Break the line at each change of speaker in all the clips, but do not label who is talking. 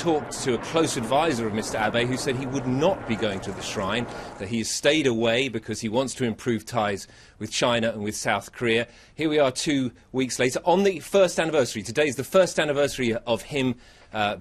talked to a close advisor of Mr. Abe who said he would not be going to the shrine, that he has stayed away because he wants to improve ties with China and with South Korea. Here we are 2 weeks later on the first anniversary. Today is the first anniversary of him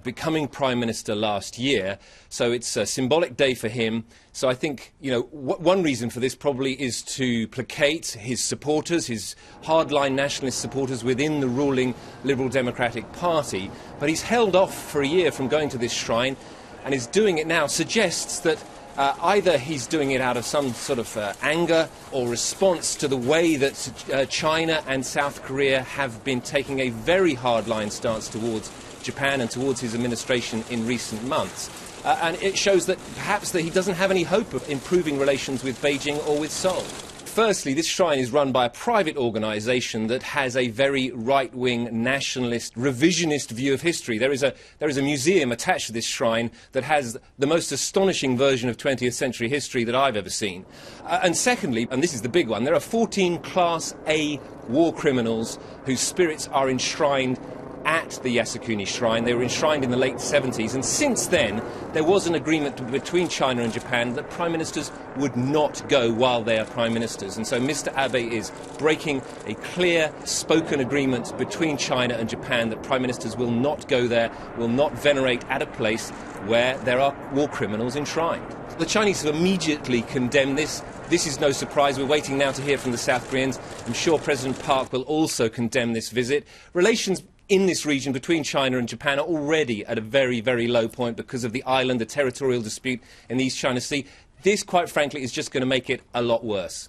becoming Prime Minister last year, so it's a symbolic day for him. So I think, you know, one reason for this probably is to placate his supporters, his hardline nationalist supporters within the ruling Liberal Democratic Party. But he's held off for a year from going to this shrine, and his doing it now suggests that either he's doing it out of some sort of anger or response to the way that China and South Korea have been taking a very hardline stance towards Japan and towards his administration in recent months. And it shows that perhaps that he doesn't have any hope of improving relations with Beijing or with Seoul. Firstly, this shrine is run by a private organisation that has a very right-wing, nationalist, revisionist view of history. There is a museum attached to this shrine that has the most astonishing version of 20th century history that I've ever seen. And secondly, and this is the big one, there are 14 Class A war criminals whose spirits are enshrined at the Yasukuni Shrine. They were enshrined in the late 70s, and since then there was an agreement between China and Japan that Prime Ministers would not go while they are Prime Ministers. And so Mr. Abe is breaking a clear, spoken agreement between China and Japan that Prime Ministers will not go there, will not venerate at a place where there are war criminals enshrined. The Chinese have immediately condemned this. This is no surprise. We're waiting now to hear from the South Koreans. I'm sure President Park will also condemn this visit. Relations in this region between China and Japan are already at a very, very low point because of the island, the territorial dispute in the East China Sea. This, quite frankly, is just going to make it a lot worse.